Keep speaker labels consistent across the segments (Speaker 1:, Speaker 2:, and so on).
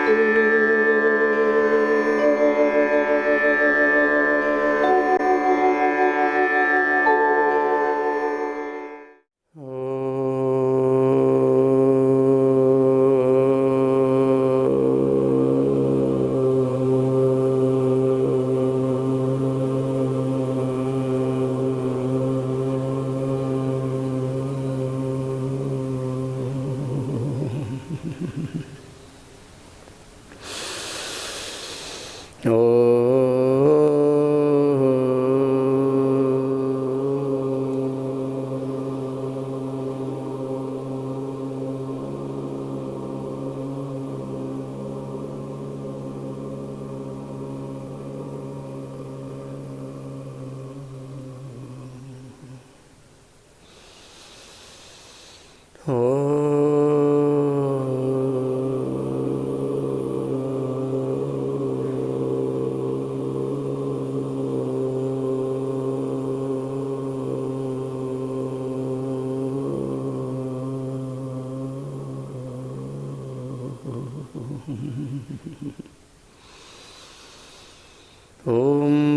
Speaker 1: ॐ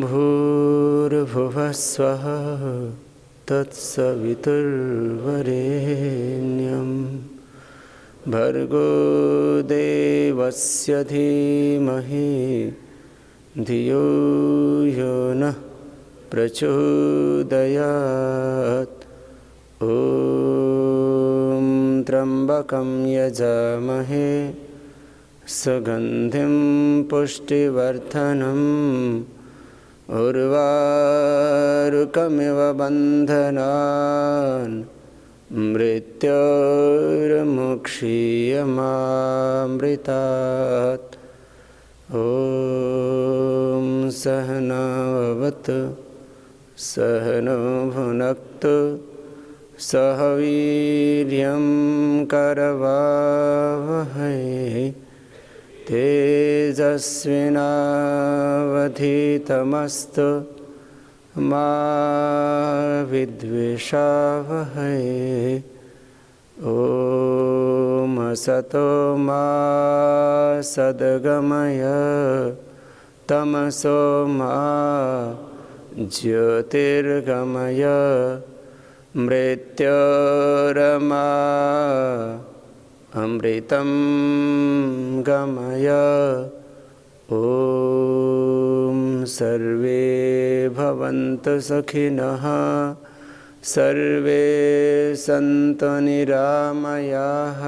Speaker 1: भूर्भुवः स्वः तत्सवितुर्वरेण्यं भर्गो देवस्य धीमहि धियो यो नः प्रचोदयात्। ॐ त्र्यम्बकं यजामहे सुगन्धिं पुष्टिवर्धनम् उर्वारुकमिव बन्धनान् मृत्योर्मुक्षीयमामृतात्। ॐ सहनाववतु सहनो भुनक्तु सह वीर्यं करवावहै तेजस्विनावधीतमस्तु मा विद्विषावहै। ॐ असतो मा सद्गमय तमसो मा ज्योतिर्गमय मृत्योरमा अमृतं गमय। ॐ सर्वे भवन्तु सुखिनः सर्वे सन्तु निरामयाः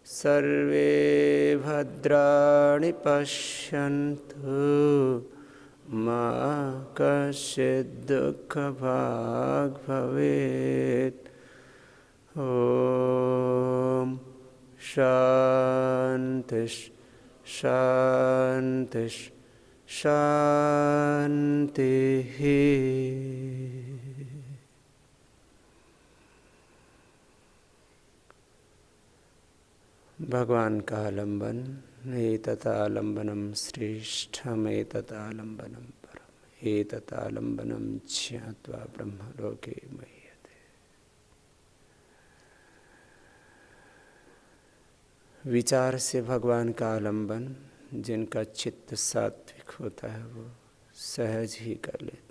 Speaker 1: सर्वे भद्राणि पश्यन्तु मा कश्चित् दुःखभाग् भवेत्। ॐ शान्ति शान्ति शान्तिः। भगवान का आलम्बन एततालम्बनं श्रेष्ठम् एततालम्बनं परम् एततालम्बनं ज्ञात्वा ब्रह्मलोके मह्यते। विचार से भगवान का आलम्बन जिनका चित्त सात्विक होता है वो सहज ही कर लेते हैं।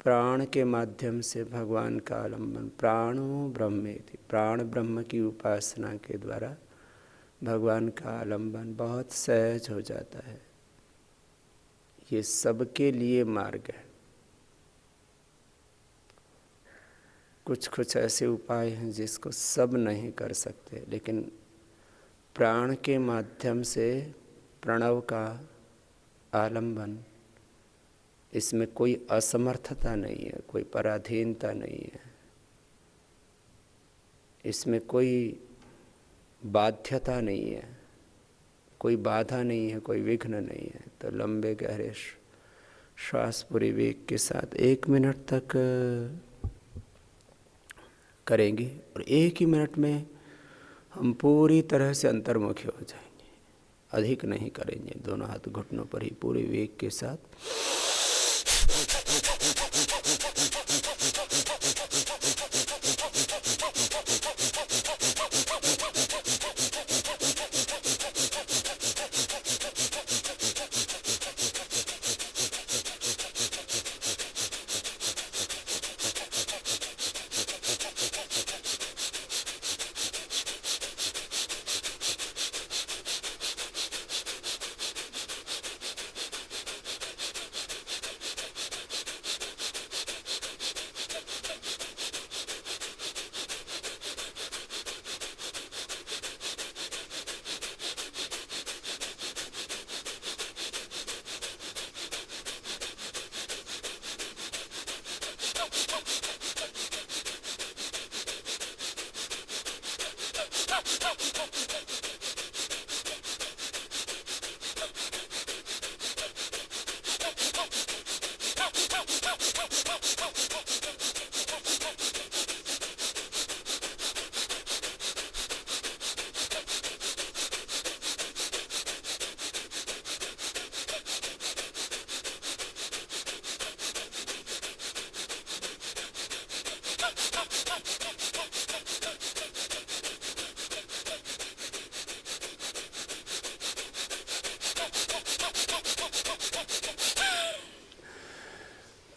Speaker 1: प्राण के माध्यम से भगवान का आलम्बन प्राणो ब्रह्मेति प्राण ब्रह्म की उपासना के द्वारा भगवान का आलम्बन बहुत सहज हो जाता है। ये सबके लिए मार्ग है। कुछ ऐसे उपाय हैं जिसको सब नहीं कर सकते, लेकिन प्राण के माध्यम से प्रणव का आलम्बन, इसमें कोई असमर्थता नहीं है, कोई पराधीनता नहीं है, इसमें कोई बाध्यता नहीं है, कोई बाधा नहीं है, कोई विघ्न नहीं है। तो लंबे गहरे श्वास पूरी वेग के साथ 1 मिनट तक करेंगे और 1 ही मिनट में हम पूरी तरह से अंतर्मुखी हो जाएंगे। अधिक नहीं करेंगे, दोनों हाथ घुटनों पर ही पूरे वेग के साथ।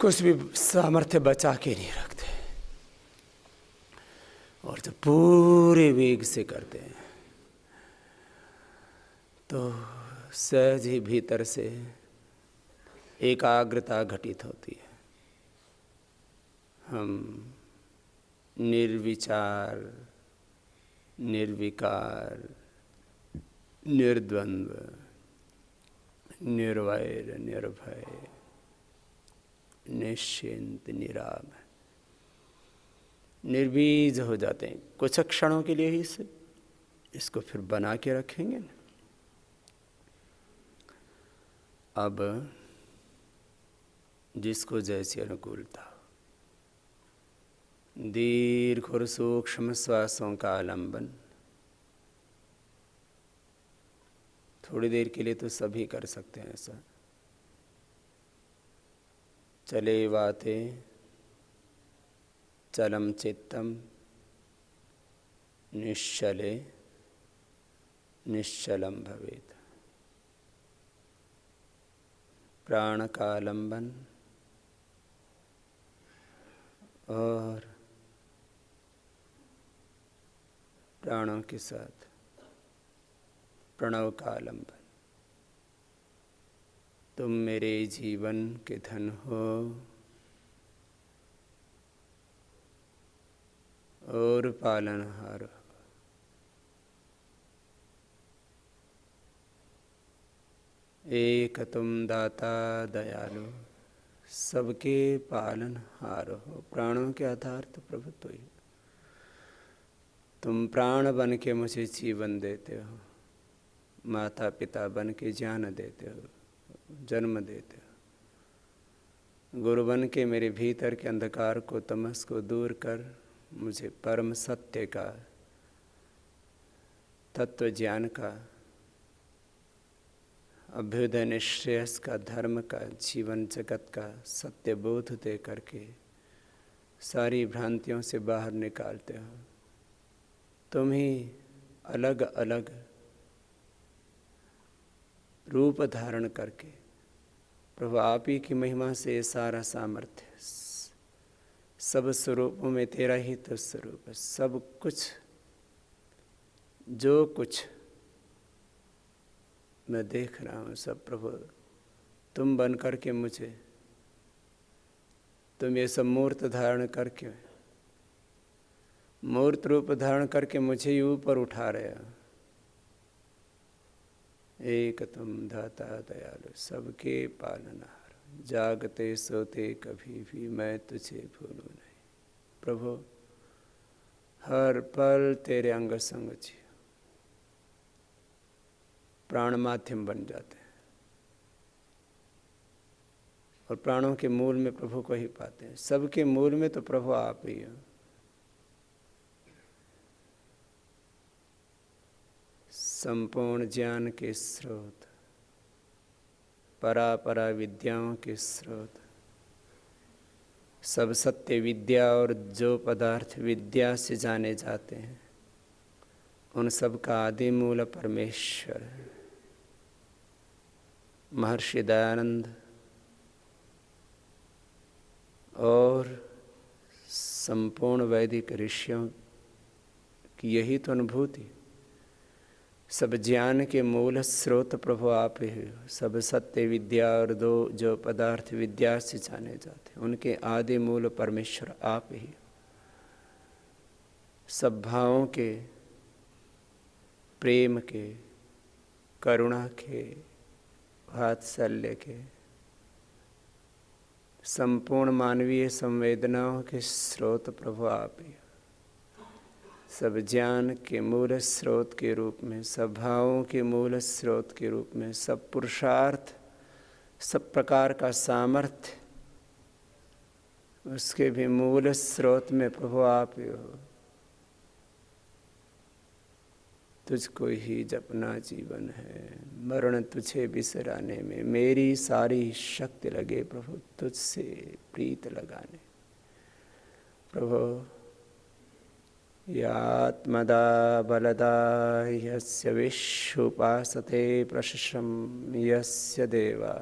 Speaker 1: कुछ भी सामर्थ्य बचा के नहीं रखते, और जब पूरे वेग से करते हैं तो सहज ही भीतर से एकाग्रता घटित होती है। हम निर्विचार, निर्विकार, निर्द्वंद्व, निर्वैर, निर्भय, निश्चिंत, निराम, निर्बीज हो जाते हैं कुछ क्षणों के लिए ही। से इसको फिर बना के रखेंगे ना। अब जिसको जैसी अनुकूलता, दीर्घ और सूक्ष्म श्वासों का आलंबन थोड़ी देर के लिए तो सभी कर सकते हैं ऐसा। चले वाते चलम चित्तम निश्चले निश्चलम भवेत्। प्राण का आलंबन और प्राणों के साथ प्रणव का आलंबन। तुम मेरे जीवन के धन हो और पालनहार हो। एक तुम दाता दयालु, सबके पालनहार हो। प्राणों के आधार तो प्रभु तो ही। तुम प्राण बन के मुझे जीवन देते हो, माता पिता बन के ज्ञान देते हो, जन्म देते हो। गुरु बन के मेरे भीतर के अंधकार को, तमस को दूर कर मुझे परम सत्य का, तत्व ज्ञान का, अभ्युदय निश्रेयस का, धर्म का, जीवन जगत का सत्य बोध दे करके सारी भ्रांतियों से बाहर निकालते हो। तुम ही अलग अलग रूप धारण करके, प्रभु आप ही की महिमा से सारा सामर्थ्य, सब स्वरूपों में तेरा ही तो स्वरूप है। सब कुछ, जो कुछ मैं देख रहा हूँ सब प्रभु तुम बन करके मुझे, तुम ये सब मूर्त धारण करके, मूर्त रूप धारण करके मुझे ही ऊपर उठा रहे हो। एक तुम दाता दयालु, सबके पालनहार, जागते सोते कभी भी मैं तुझे भूलूं नहीं। प्रभु हर पल तेरे अंग संग जियो। प्राण माध्यम बन जाते हैं और प्राणों के मूल में प्रभु को ही पाते हैं। सबके मूल में तो प्रभु आप ही हो। संपूर्ण ज्ञान के स्रोत, परापरा विद्याओं के स्रोत, सब सत्य विद्या और जो पदार्थ विद्या से जाने जाते हैं उन सब का आदि मूल परमेश्वर है। महर्षि दयानंद और संपूर्ण वैदिक ऋषियों की यही तो अनुभूति। सब ज्ञान के मूल स्रोत प्रभु आप ही हो। सब सत्य विद्या और दो जो पदार्थ विद्या से जाने जाते उनके आदि मूल परमेश्वर आप ही हो। सब भावों के, प्रेम के, करुणा के, वात्सल्य के, संपूर्ण मानवीय संवेदनाओं के स्रोत प्रभु आप ही। सब ज्ञान के मूल स्रोत के रूप में, सब भावों के मूल स्रोत के रूप में, सब पुरुषार्थ, सब प्रकार का सामर्थ्य, उसके भी मूल स्रोत में प्रभु आप ही हो। तुझको ही जपना जीवन है, मरण तुझे बिसराने में। मेरी सारी शक्ति लगे प्रभु तुझसे प्रीत लगाने। प्रभु यात्मदा बलदा यस्य विश्वोपासते प्रशस्त्रं यस्य देवा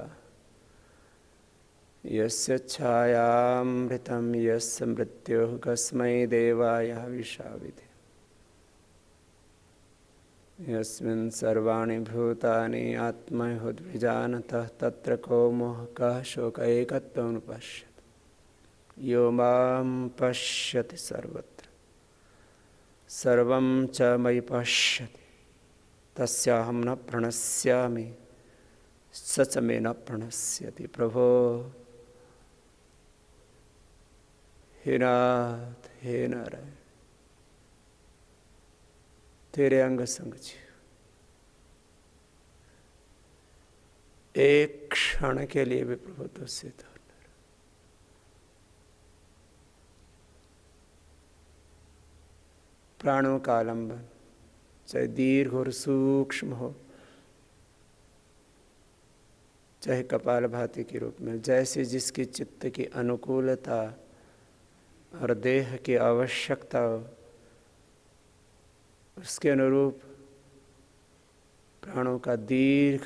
Speaker 1: यस्य छायामृतं यस्य मृत्युः कस्मै देवाय हविषाविधे यस्मिन् सर्वाणि भूतानि आत्मैहुद्विजानतः तत्र को मोहः कः शोकः एकत्वं पश्यति यो मां पश्यति सर्वत्र सर्वं च मयि पश्यति तस्याहं न प्रणश्यामि स च मे न प्रणश्यति। प्रभो हे नाथ हे नारायण, तेरे अंग संग जीव एक क्षण के लिए भी प्रभु तुझसे दूर न रहो। प्राणों का आलंबन चाहे दीर्घ और सूक्ष्म हो, चाहे कपालभाति के रूप में, जैसे जिसकी चित्त की अनुकूलता और देह की आवश्यकता हो, उसके अनुरूप प्राणों का दीर्घ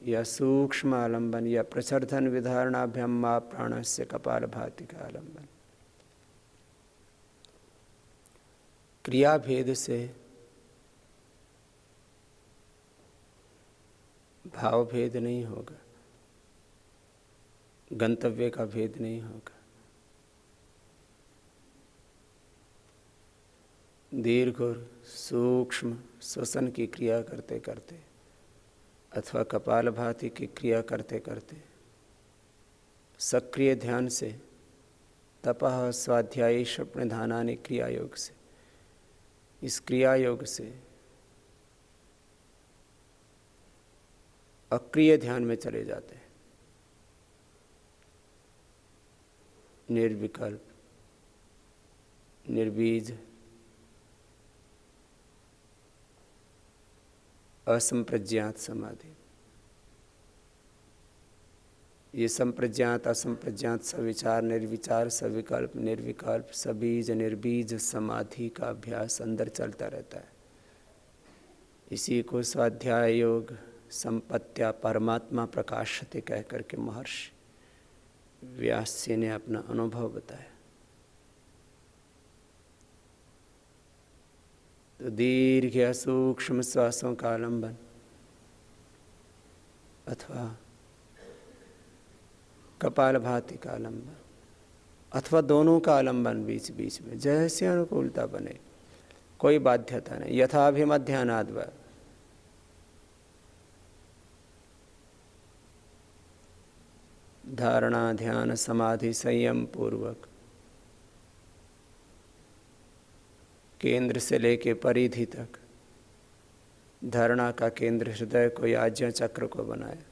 Speaker 1: या सूक्ष्म आलंबन या प्रचर्धन विधारणाभ्याम मा प्राणस्य कपालभाति का आलंबन। क्रिया भेद से भाव भेद नहीं होगा, गंतव्य का भेद नहीं होगा। दीर्घ और सूक्ष्म श्वसन की क्रिया करते करते अथवा कपालभाति की क्रिया करते करते सक्रिय ध्यान से, तपः स्वाध्यायी स्वप्नधानानि क्रिया योग से, इस क्रिया योग से अक्रिय ध्यान में चले जाते हैं। निर्विकल्प, निर्बीज, असंप्रज्ञात समाधि। ये संप्रज्ञात असंप्रज्ञात सविचार निर्विचार सविकल्प निर्विकल्प सबीज निर्बीज समाधि का अभ्यास अंदर चलता रहता है। इसी को स्वाध्याय योग संपत्त्या परमात्मा प्रकाशते कह करके महर्षि व्यास जी ने अपना अनुभव बताया। तो दीर्घ या सूक्ष्म श्वासों का आलंबन अथवा कपालभाति का आलंबन अथवा दोनों का आलंबन बीच बीच में जैसे अनुकूलता बने, कोई बाध्यता नहीं। यथाभिमध्यानाद् वा, धारणा ध्यान समाधि संयम पूर्वक केंद्र से लेके परिधि तक धारणा का केंद्र हृदय को या आज्ञा चक्र को बनाया।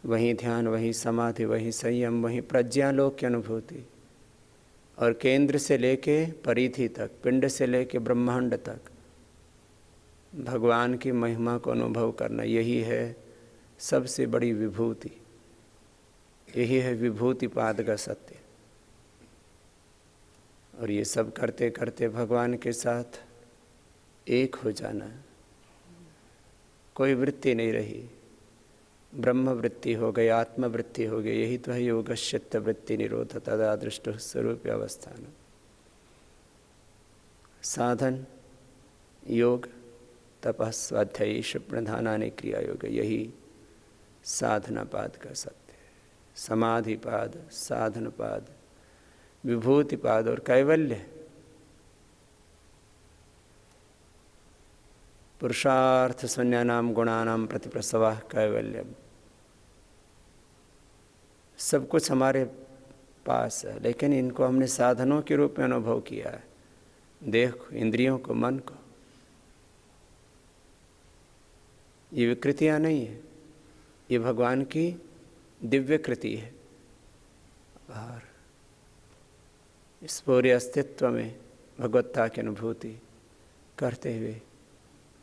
Speaker 1: वहीं ध्यान, वहीं समाधि, वहीं संयम, वहीं प्रज्ञालोक की अनुभूति और केंद्र से लेके परिधि तक, पिंड से लेके ब्रह्मांड तक भगवान की महिमा को अनुभव करना, यही है सबसे बड़ी विभूति। यही है विभूति पाद का सत्य। और ये सब करते करते भगवान के साथ एक हो जाना, कोई वृत्ति नहीं रही, ब्रह्म वृत्ति हो गई, आत्मवृत्ति हो गई। यही तो है योगश्चित्त वृत्ति निरोध तदा दृष्टु स्वरूप अवस्थान। साधन योग तपः स्वाध्यायी स्वप्नधानानि क्रिया योग, यही साधना पाद का सत्य है। समाधि पाद, साधन पाद, विभूति पाद और कैवल्य, पुरुषार्थ शून्यानाम गुणानाम प्रतिप्रसवा कैवल्यम। सब कुछ हमारे पास है, लेकिन इनको हमने साधनों के रूप में अनुभव किया है। देह को, इंद्रियों को, मन को। ये विकृतियाँ नहीं है, ये भगवान की दिव्य कृति है। और इस पूरे अस्तित्व में भगवत्ता की अनुभूति करते हुए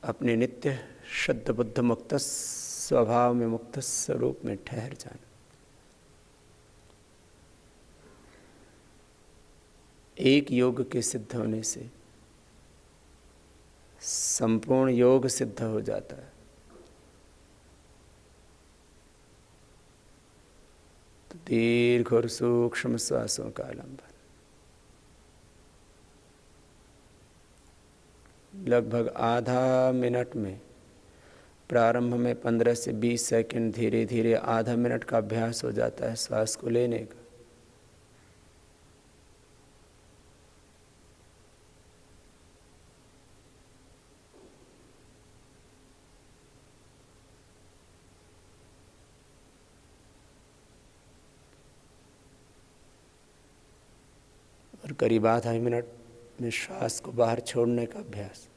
Speaker 1: अपने नित्य शुद्ध बुद्ध मुक्त स्वभाव में, मुक्त स्वरूप में ठहर जाना। एक योग के सिद्ध होने से संपूर्ण योग सिद्ध हो जाता है। तो दीर्घ और सूक्ष्म श्वासों का आलंबन। लगभग आधा मिनट में, प्रारंभ में 15 से 20 सेकंड, धीरे धीरे आधा मिनट का अभ्यास हो जाता है श्वास को लेने का। और करीब आधा मिनट में श्वास को बाहर छोड़ने का अभ्यास।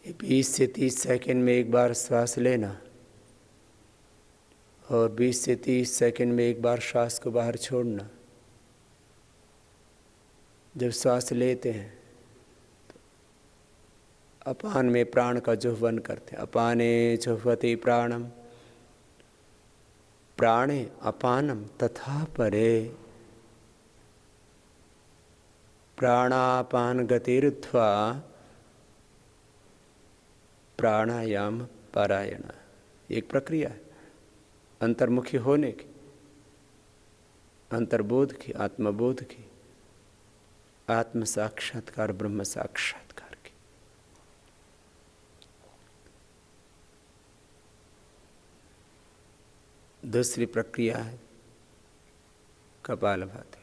Speaker 1: ये 20 से 30 सेकंड में एक बार श्वास लेना और 20 से 30 सेकंड में एक बार श्वास को बाहर छोड़ना। जब श्वास लेते हैं तो अपान में प्राण का जुह्वन करते हैं। अपाने जुह्वति प्राणम, प्राणे अपानम तथा परे, प्राणापान गतिरुत्वा प्राणायाम पारायण। एक प्रक्रिया है अंतर्मुखी होने की, अंतर्बोध की, आत्मबोध की, आत्म साक्षात्कार, ब्रह्म साक्षात्कार की। दूसरी प्रक्रिया है कपालभाति।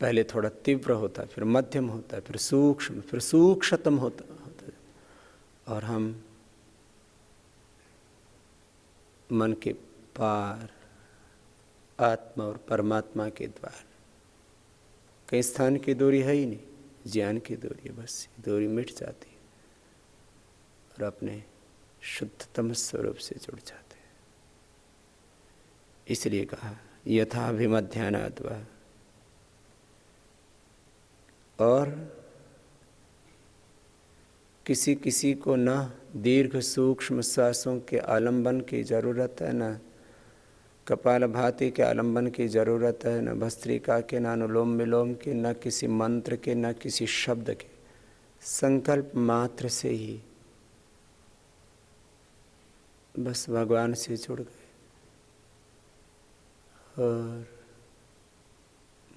Speaker 1: पहले थोड़ा तीव्र होता है, फिर मध्यम होता है, फिर सूक्ष्म, फिर सूक्ष्मतम होता है। और हम मन के पार आत्मा और परमात्मा के द्वार, कहीं स्थान की दूरी है ही नहीं, ज्ञान की दूरी है, बस दूरी मिट जाती है और अपने शुद्धतम स्वरूप से जुड़ जाते हैं। इसलिए कहा यथाभिमध्यानाद्वा। और किसी किसी को न दीर्घ सूक्ष्म श्वासों के आलंबन की जरूरत है, न कपालभाति के आलंबन की जरूरत है, न भस्त्रिका के, न अनुलोम विलोम के, न किसी मंत्र के, न किसी शब्द के। संकल्प मात्र से ही बस भगवान से जुड़ गए और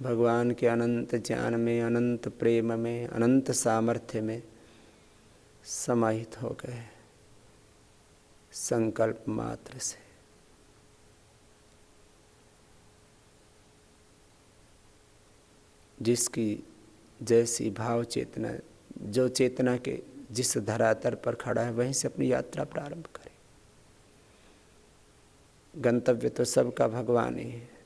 Speaker 1: भगवान के अनंत ज्ञान में, अनंत प्रेम में, अनंत सामर्थ्य में समाहित हो गए संकल्प मात्र से। जिसकी जैसी भाव चेतना, जो चेतना के जिस धरातल पर खड़ा है वहीं से अपनी यात्रा प्रारंभ करे। गंतव्य तो सबका भगवान ही है।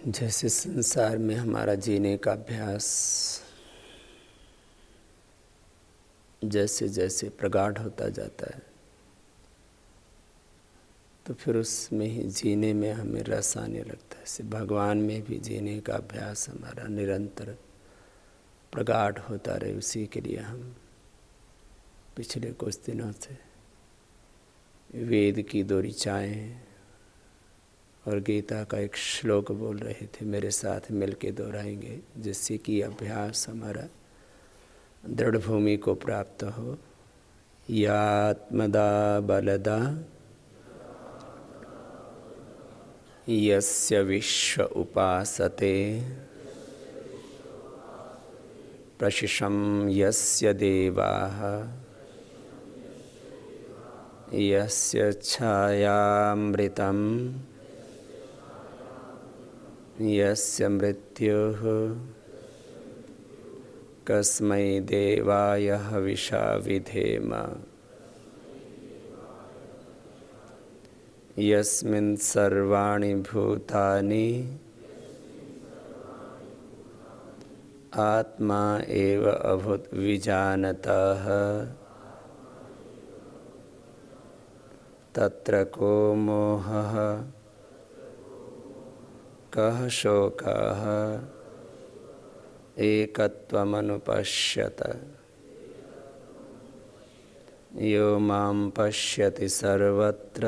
Speaker 1: जैसे संसार में हमारा जीने का अभ्यास जैसे जैसे प्रगाढ़ होता जाता है, तो फिर उसमें ही जीने में हमें रस आने लगता है। ऐसे भगवान में भी जीने का अभ्यास हमारा निरंतर प्रगाढ़ होता रहे, उसी के लिए हम पिछले कुछ दिनों से वेद की 2 ऋचाएँ और गीता का एक श्लोक बोल रहे थे। मेरे साथ मिलके दोहराएंगे, जिससे कि अभ्यास हमारा दृढ़ भूमि को प्राप्त हो। यात्मदा बलदा यस्य विश्व उपासते प्रशिशं यस्य देवाः यस्य छायामृतं यस्य मृत्युः कस्मै देवाय हविषा विधेम यस्मिन् सर्वाणि भूतानि आत्मा एव अभूत् विजानतः तत्र को मोहः कः शोकः एकत्वमनुपश्यत यो मां पश्यति सर्वत्र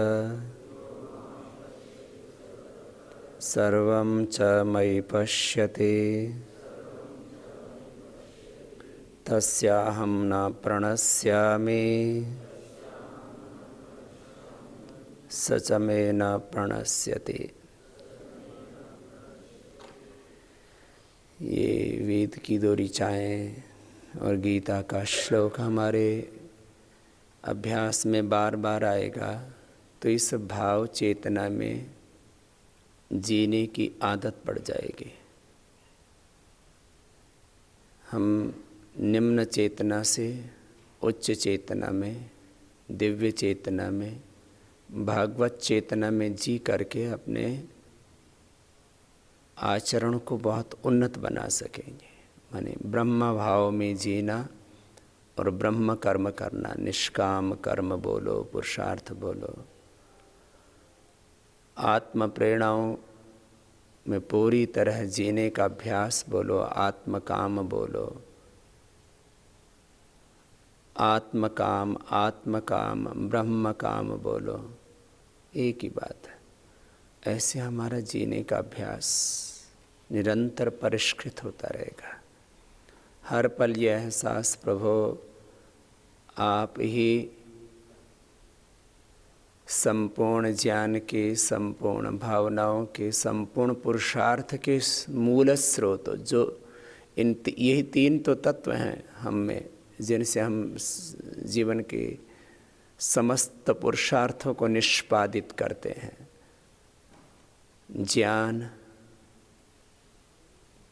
Speaker 1: सर्वं च मयि पश्यति तस्याहं न प्रणश्यामि स च मे न प्रणश्यति। ये वेद की 2 ऋचाएँ और गीता का श्लोक हमारे अभ्यास में बार बार आएगा, तो इस भाव चेतना में जीने की आदत पड़ जाएगी। हम निम्न चेतना से उच्च चेतना में, दिव्य चेतना में, भागवत चेतना में जी करके अपने आचरण को बहुत उन्नत बना सकेंगे। माने ब्रह्म भाव में जीना और ब्रह्म कर्म करना, निष्काम कर्म बोलो, पुरुषार्थ बोलो, आत्म प्रेरणाओं में पूरी तरह जीने का अभ्यास बोलो, आत्म काम बोलो, आत्म काम ब्रह्म काम बोलो, एक ही बात है। ऐसे हमारा जीने का अभ्यास निरंतर परिष्कृत होता रहेगा। हर पल यह एहसास, प्रभु आप ही संपूर्ण ज्ञान के, संपूर्ण भावनाओं के, संपूर्ण पुरुषार्थ के मूल स्रोत, जो यही 3 तो तत्व हैं हम में, जिनसे हम जीवन के समस्त पुरुषार्थों को निष्पादित करते हैं। ज्ञान,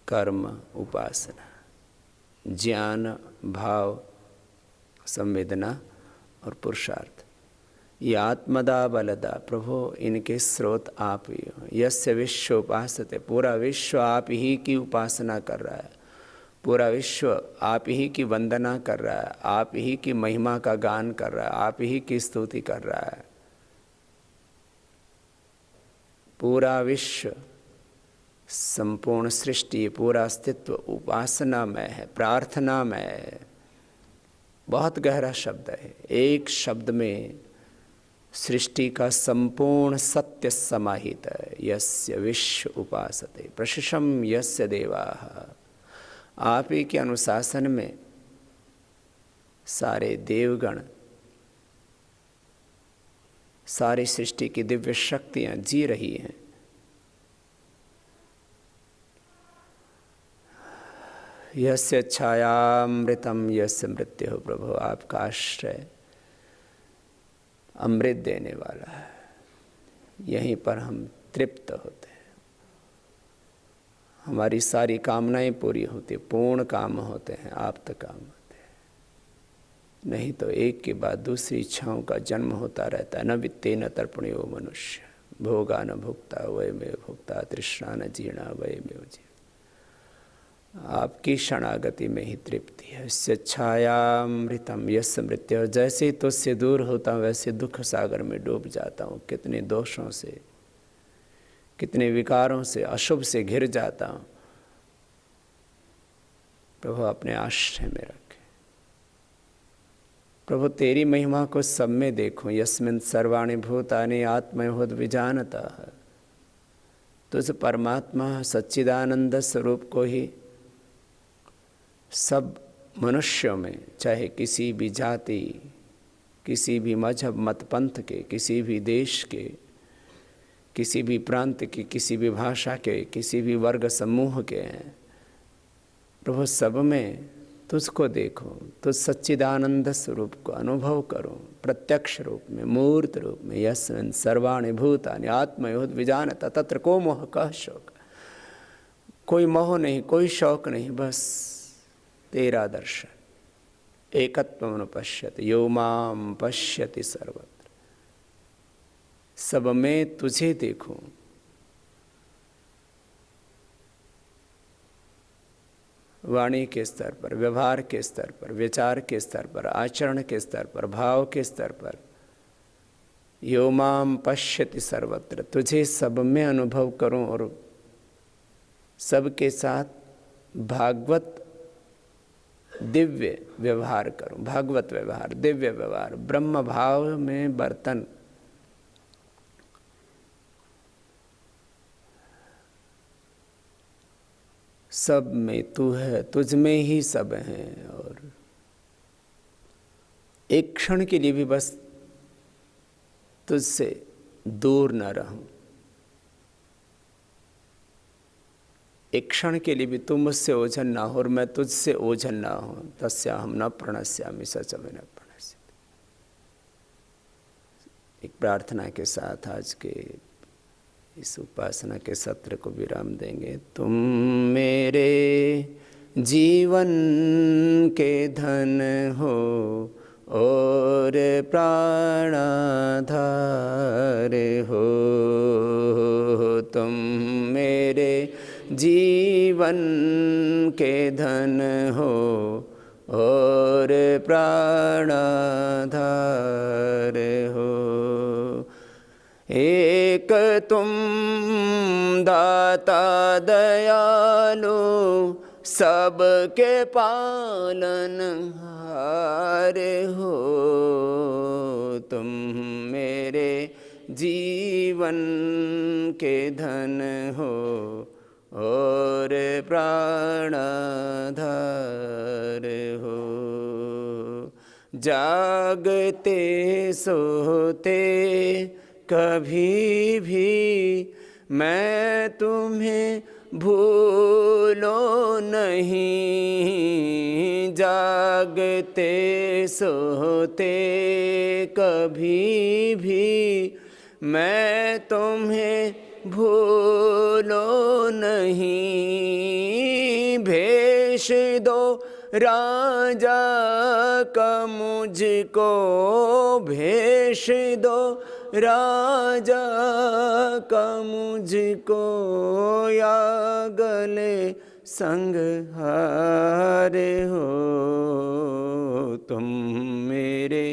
Speaker 1: कर्म, उपासना। ज्ञान, भाव, संवेदना और पुरुषार्थ। ये आत्मदा बलदा, प्रभु इनके स्रोत आप ही हो। यस्य विश्व उपासते, पूरा विश्व आप ही की उपासना कर रहा है, पूरा विश्व आप ही की वंदना कर रहा है, आप ही की महिमा का गान कर रहा है, आप ही की स्तुति कर रहा है। पूरा विश्व, संपूर्ण सृष्टि, पूरा अस्तित्व उपासनामय है, प्रार्थनामय है। बहुत गहरा शब्द है। एक शब्द में सृष्टि का संपूर्ण सत्य समाहित है। यस्य विश्व उपासते प्रशंसम यस्य देवाः। आप ही के अनुशासन में सारे देवगण, सारी सृष्टि की दिव्य शक्तियां जी रही हैं। यस्य छायामृतम यस्य मृत्यु। प्रभु आपका आश्रय अमृत देने वाला है, यहीं पर हम तृप्त होते हैं, हमारी सारी कामनाएं पूरी होती, पूर्ण काम होते हैं, आप्त काम होते हैं। नहीं तो एक के बाद दूसरी इच्छाओं का जन्म होता रहता है। न वित्ते न तर्पणयो मनुष्य, भोगा न भुक्ता वयमेव भुक्ता, तृष्णा न जीर्णा वयमेव जीर्णा। आपकी शरणागति में ही तृप्ति है। यस्य छायामृतम यस्य मृत्यु। जैसे ही तुझसे दूर होता हूँ वैसे दुख सागर में डूब जाता हूँ। कितने दोषों से, कितने विकारों से, अशुभ से घिर जाता हूँ। प्रभु अपने आश्रय में रखे। प्रभु तेरी महिमा को सब में देखूं। यस्मिन् सर्वाणि भूतानि आत्मयोद विजानतः। तुझ परमात्मा सच्चिदानंद स्वरूप को ही सब मनुष्यों में, चाहे किसी भी जाति, किसी भी मजहब मत पंथ के, किसी भी देश के, किसी भी प्रांत के, किसी भी भाषा के, किसी भी वर्ग समूह के हैं, प्रभु सब में तुझको देखो, तुझ सच्चिदानंद स्वरूप को अनुभव करो प्रत्यक्ष रूप में, मूर्त रूप में। यस्मिन् सर्वाणि भूतानि आत्मयोद विजानतः तत्र को मोह कः शोक। कोई मोह नहीं, कोई शौक नहीं, बस तेरा दर्शन। एकत्वम् अनुपश्यति यो मां पश्यति सर्वत्र। सब में तुझे देखूं। वाणी के स्तर पर, व्यवहार के स्तर पर, विचार के स्तर पर, आचरण के स्तर पर, भाव के स्तर पर, यो मां पश्यति सर्वत्र। तुझे सब में अनुभव करूं और सबके साथ भागवत दिव्य व्यवहार करूं। भागवत व्यवहार, दिव्य व्यवहार, ब्रह्म भाव में बर्तन। सब में तू है, तुझ में ही सब हैं। और एक क्षण के लिए भी बस तुझसे दूर न रहूं, एक क्षण के लिए भी तू मुझसे ओझल ना हो और मैं तुझसे ओझल ना हो। तस्याहं न प्रणश्यामि सचमे न प्रणश्यति। एक प्रार्थना के साथ आज के इस उपासना के सत्र को विराम देंगे। तुम मेरे जीवन के धन हो और प्राणाधार हो। तुम मेरे जीवन के धन हो और प्राणाधार हो। एक तुम दाता दयालु सबके पालनहार हो। तुम मेरे जीवन के धन हो और प्राणाधार हो। जागते सोते कभी भी मैं तुम्हें भूलो नहीं। जागते सोते कभी भी मैं तुम्हें भूलो नहीं। भेष दो राजा का मुझको, भेष दो राजा का मुझको, या गले संगहार हो। तुम मेरे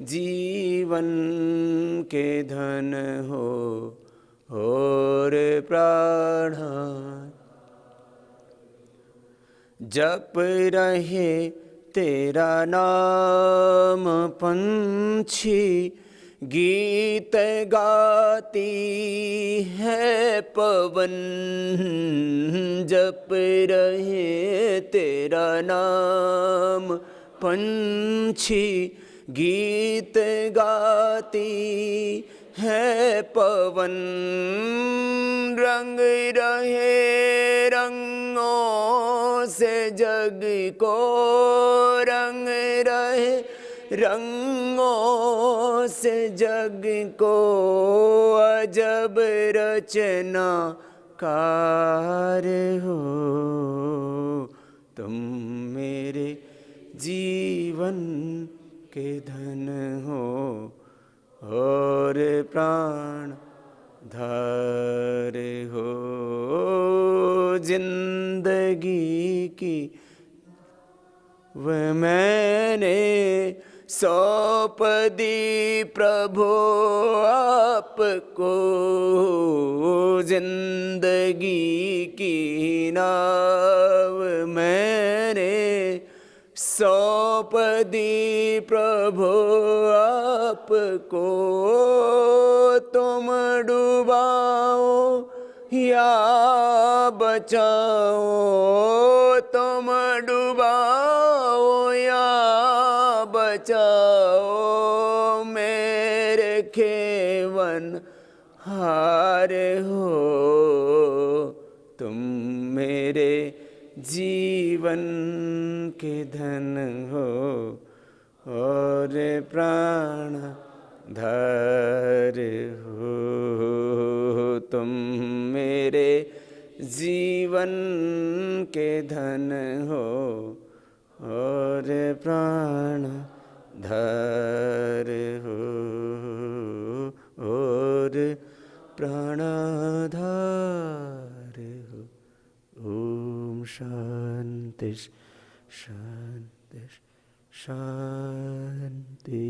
Speaker 1: जीवन के धन हो और प्राण। जप रहे तेरा नाम पंछी, गीत गाती है पवन, जप रहे तेरा नाम पंछी। गीत गाती है पवन, रंग रहे रंगों से जग को, रंग रहे रंगों से जग को। अजब रचना कार हो तुम, मेरे जीवन के धन हो और प्राण धार हो। जिंदगी की वह मैंने सौंप दी प्रभु आपको, जिंदगी की नाव मैंने सौंप दी प्रभु आपको। तुम डुबाओ या बचाओ, तुम डुबाओ या बचाओ, मेरे खेवन हार हो तुम, मेरे जीवन के धन हो और प्राण धार हो तुम, मेरे जीवन के धन हो और प्राण धार हो और प्राणाधार हो। ओम शांति शांति शांति।